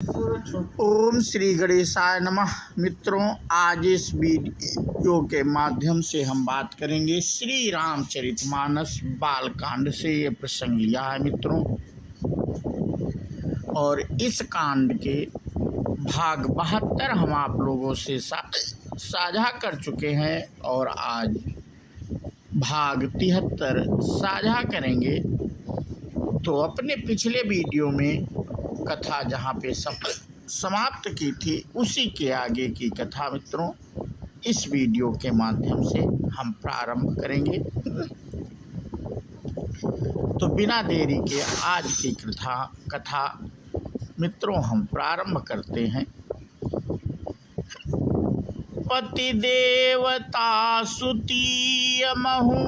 ओम श्री गणेशाय नमः। मित्रों, आज इस वीडियो के माध्यम से हम बात करेंगे श्री रामचरितमानस बालकांड से। ये प्रसंग लिया है मित्रों, और इस कांड के भाग 72 हम आप लोगों से साझा कर चुके हैं, और आज भाग 73 साझा करेंगे। तो अपने पिछले वीडियो में कथा जहाँ पे समाप्त की थी, उसी के आगे की कथा मित्रों इस वीडियो के माध्यम से हम प्रारंभ करेंगे। तो बिना देरी के आज की कथा मित्रों हम प्रारंभ करते हैं। पति देवता सुतीय महु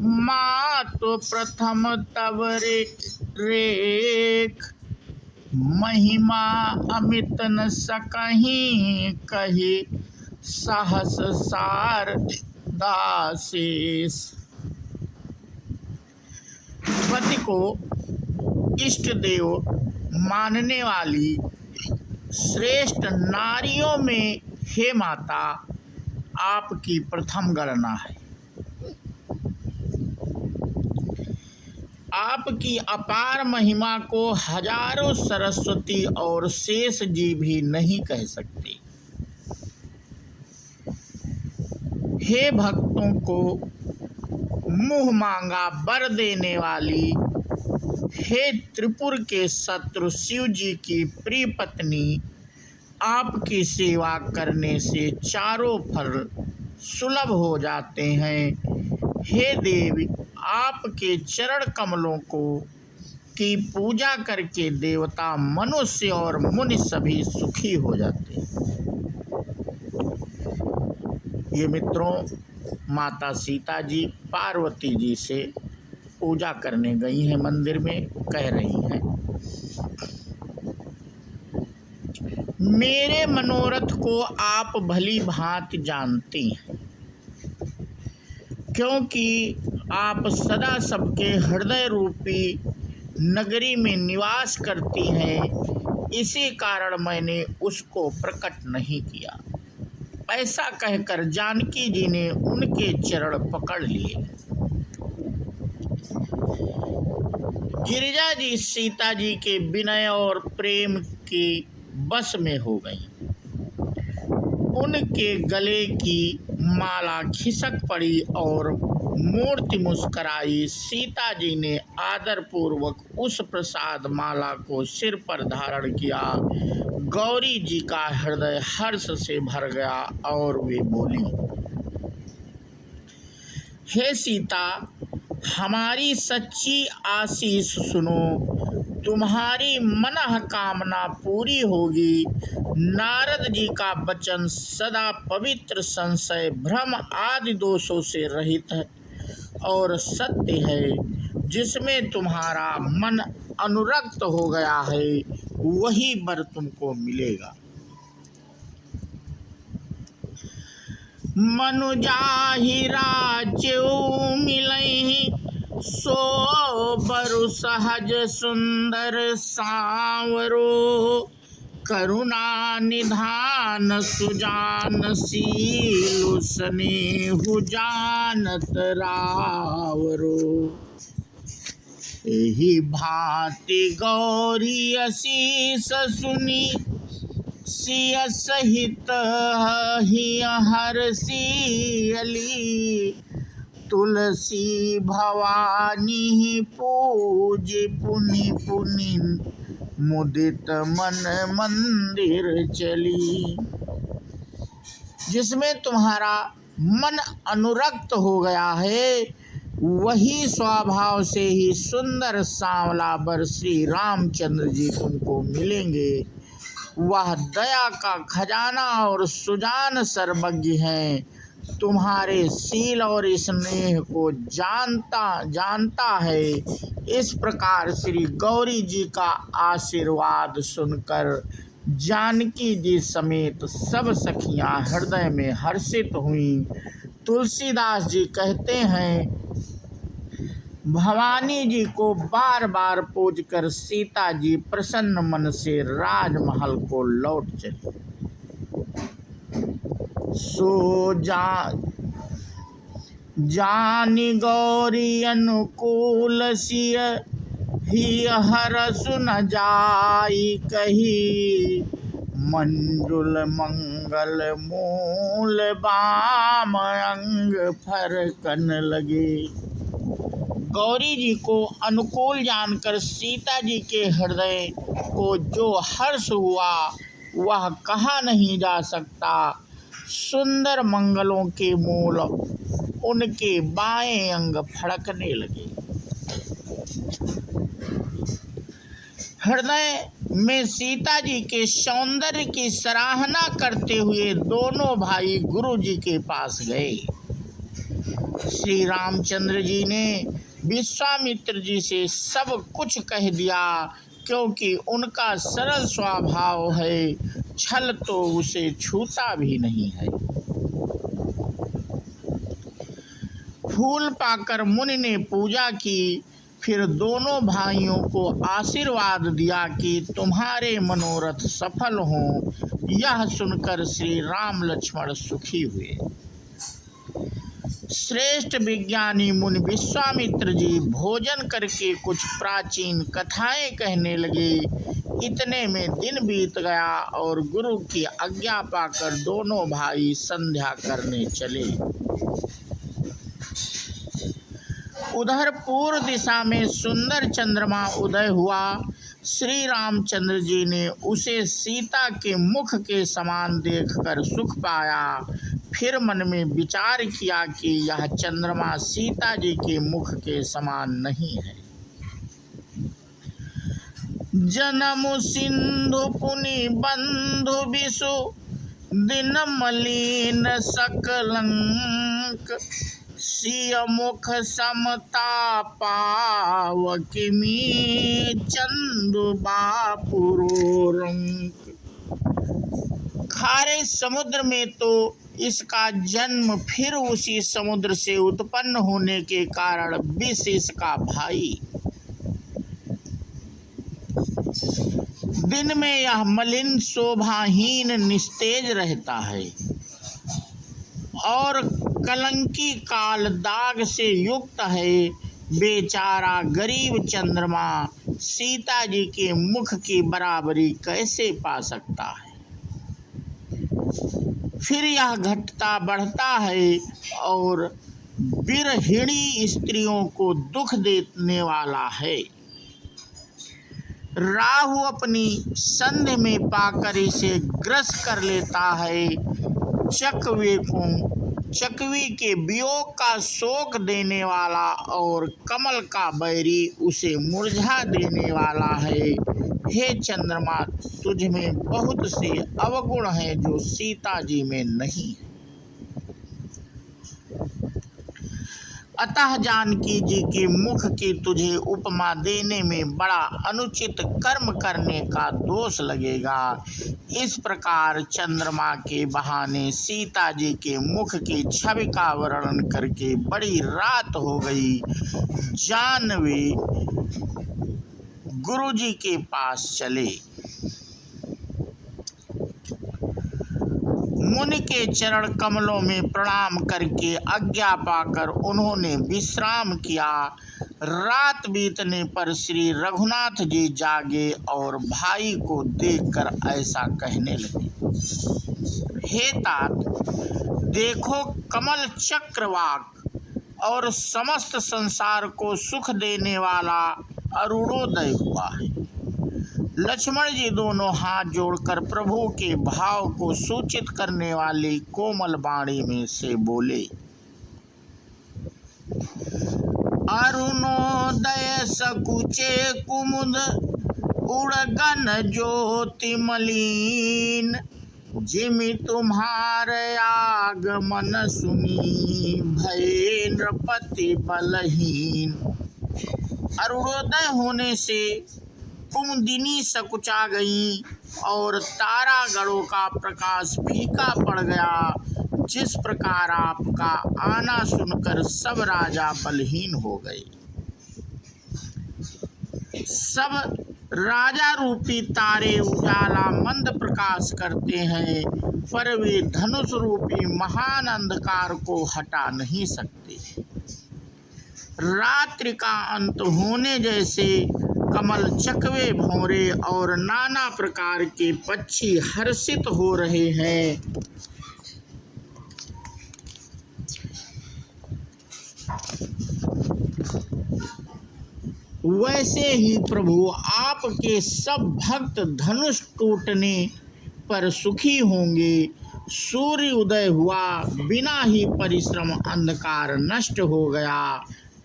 मातु प्रथम तव रेख, महिमा अमित न सकहीं कही सहस सार दासेस। पति को इष्ट देव मानने वाली श्रेष्ठ नारियों में हे माता आपकी प्रथम गणना है। आपकी अपार महिमा को हजारों सरस्वती और शेष जी भी नहीं कह सकते। हे भक्तों को मुँह मांगा वर देने वाली, हे त्रिपुर के शत्रु शिव जी की प्रिय पत्नी, आपकी सेवा करने से चारों फल सुलभ हो जाते हैं। हे देवी, आपके चरण कमलों की पूजा करके देवता, मनुष्य और मुनि सभी सुखी हो जाते हैं। ये मित्रों माता सीता जी पार्वती जी से पूजा करने गई हैं, मंदिर में कह रही हैं, मेरे मनोरथ को आप भली भांति जानती हैं, क्योंकि आप सदा सबके हृदय रूपी नगरी में निवास करती हैं। इसी कारण मैंने उसको प्रकट नहीं किया। ऐसा कहकर जानकी जी ने उनके चरण पकड़ लिए। गिरिजा जी सीता जी के विनय और प्रेम के बस में हो गई। उनके गले की माला खिसक पड़ी और मूर्ति मुस्कराई। सीता जी ने आदर पूर्वक उस प्रसाद माला को सिर पर धारण किया। गौरी जी का हृदय हर्ष से भर गया और वे बोली, हे सीता, हमारी सच्ची आशीष सुनो, तुम्हारी मनः कामना पूरी होगी। नारद जी का वचन सदा पवित्र, संशय भ्रम आदि दोषों से रहित है और सत्य है। जिसमें तुम्हारा मन अनुरक्त हो गया है वही वर तुमको मिलेगा। मनुजाहि राज्य मिलहि, सो बरु सहज सुंदर सांवरो। करुणा निधान सुजान सीलु, स्नेहु जानत रावरो। एहि भांति गौरी असीस सुनी, सिय सहित ही हरसियली। तुलसी भवानी पूज पुनि पुनि, मुदित मन मंदिर चली। जिसमें तुम्हारा मन अनुरक्त हो गया है वही स्वभाव से ही सुंदर सांवला वर श्री रामचंद्र जी तुमको मिलेंगे। वह दया का खजाना और सुजान सर्वज्ञ हैं, तुम्हारे शील और स्नेह को जानता है। इस प्रकार श्री गौरी जी का आशीर्वाद सुनकर जानकी जी समेत सब सखियां हृदय में हर्षित हुईं। तुलसीदास जी कहते हैं, भवानी जी को बार बार पूज कर सीता जी प्रसन्न मन से राजमहल को लौट चली। सो जानी गौरी अनुकूल सिय ही हरस न जाई कही, मंजुल मंगल मूल बाम अंग फरकन लगे। गौरी जी को अनुकूल जानकर सीता जी के हृदय को जो हर्ष हुआ वह कहा नहीं जा सकता। सुंदर मंगलों के मूल उनके बाएं अंग फड़कने लगे। हृदय में सीता जी के सौंदर्य की सराहना करते हुए दोनों भाई गुरु जी के पास गए। श्री रामचंद्र जी ने विश्वामित्र जी से सब कुछ कह दिया, क्योंकि उनका सरल स्वभाव है, छल तो उसे छूता भी नहीं है। फूल पाकर मुनि ने पूजा की, फिर दोनों भाइयों को आशीर्वाद दिया कि तुम्हारे मनोरथ सफल हों। यह सुनकर श्री राम लक्ष्मण सुखी हुए। श्रेष्ठ विज्ञानी मुनि विश्वामित्र जी भोजन करके कुछ प्राचीन कथाएं कहने लगे। इतने में दिन बीत गया और गुरु की आज्ञा पाकर दोनों भाई संध्या करने चले। उधर पूर्व दिशा में सुंदर चंद्रमा उदय हुआ। श्री रामचंद्र जी ने उसे सीता के मुख के समान देखकर सुख पाया। फिर मन में विचार किया कि यह चंद्रमा सीता जी के मुख के समान नहीं है। जन्म सिंधु पुनि बंधु बिसु दिन मलिन सकलंक, सिय मुख समता पावकिमी चंदु बापुरो रंक। खारे समुद्र में तो इसका जन्म, फिर उसी समुद्र से उत्पन्न होने के कारण विष इसका भाई। दिन में यह मलिन शोभाहीन निस्तेज रहता है और कलंकी काल दाग से युक्त है। बेचारा गरीब चंद्रमा सीता जी के मुख की बराबरी कैसे पा सकता है। फिर यह घटता बढ़ता है और विरहिणी स्त्रियों को दुख देने वाला है। राहु अपनी संधि में पाकर इसे ग्रस कर लेता है। चकवी के वियोग का शोक देने वाला और कमल का बैरी उसे मुरझा देने वाला है। हे चंद्रमा, तुझ में बहुत से अवगुण हैं जो सीता जी में नहीं है। अतः जानकी जी के मुख की तुझे उपमा देने में बड़ा अनुचित कर्म करने का दोष लगेगा। इस प्रकार चंद्रमा के बहाने सीता जी के मुख की छवि का वर्णन करके बड़ी रात हो गई। जानवे गुरु जी के पास चले। मुनि के चरण कमलों में प्रणाम करके आज्ञा पाकर उन्होंने विश्राम किया। रात बीतने पर श्री रघुनाथ जी जागे और भाई को देखकर ऐसा कहने लगे। हे तात, देखो कमल चक्रवाक और समस्त संसार को सुख देने वाला अरुणोदय हुआ है। लक्ष्मण जी दोनों हाथ जोड़कर प्रभु के भाव को सूचित करने वाली कोमल वाणी में से बोले। अरुणोदय सकुचे कुमुद उड़गन ज्योति मलिन, जिमि तुम्हारे आगमन सुनी भय नृपति बलहीन। अरुणोदय होने से कुमुदिनी सकुचा गई और तारागणों का प्रकाश फीका पड़ गया। जिस प्रकार आपका आना सुनकर सब राजा बलहीन हो गए। सब राजा रूपी तारे उजाला मंद प्रकाश करते हैं, पर वे धनुष रूपी महान अंधकार को हटा नहीं सकते। रात्रि का अंत होने जैसे कमल, चकवे, भौरे और नाना प्रकार के पक्षी हर्षित हो रहे हैं, वैसे ही प्रभु आपके सब भक्त धनुष टूटने पर सुखी होंगे। सूर्य उदय हुआ, बिना ही परिश्रम अंधकार नष्ट हो गया,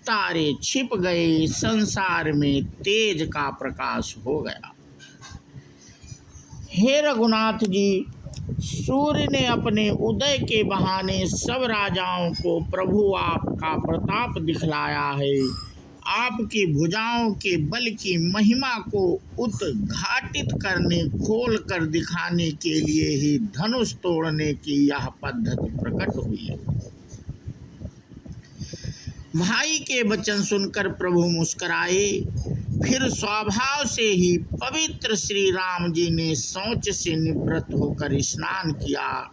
तारे छिप गए, संसार में तेज का प्रकाश हो गया। हे रघुनाथ जी, सूर्य ने अपने उदय के बहाने सब राजाओं को प्रभु आपका प्रताप दिखलाया है। आपकी भुजाओं के बल की महिमा को उद्घाटित करने, खोल कर दिखाने के लिए ही धनुष तोड़ने की यह पद्धति प्रकट हुई है। भाई के वचन सुनकर प्रभु मुस्कुराए। फिर स्वभाव से ही पवित्र श्री राम जी ने शौच से निवृत्त होकर स्नान किया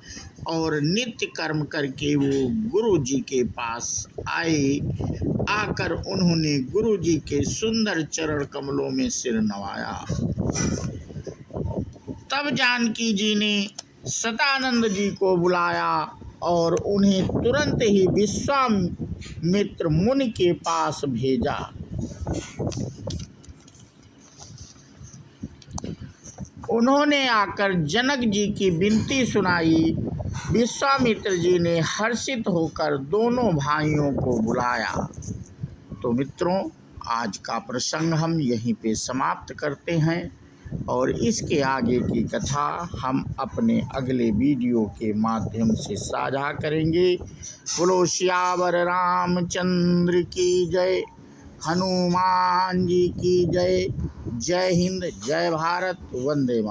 और नित्य कर्म करके वो गुरु जी के पास आए। आकर उन्होंने गुरु जी के सुंदर चरण कमलों में सिर नवाया। तब जानकी जी ने सतानंद जी को बुलाया और उन्हें तुरंत ही विश्वामित्र मुनि के पास भेजा। उन्होंने आकर जनक जी की विनती सुनाई। विश्वामित्र जी ने हर्षित होकर दोनों भाइयों को बुलाया। तो मित्रों, आज का प्रसंग हम यहीं पे समाप्त करते हैं और इसके आगे की कथा हम अपने अगले वीडियो के माध्यम से साझा करेंगे। बोलो सियावर रामचंद्र की जय, हनुमान जी की जय। जय हिंद, जय भारत, वंदे मातरम।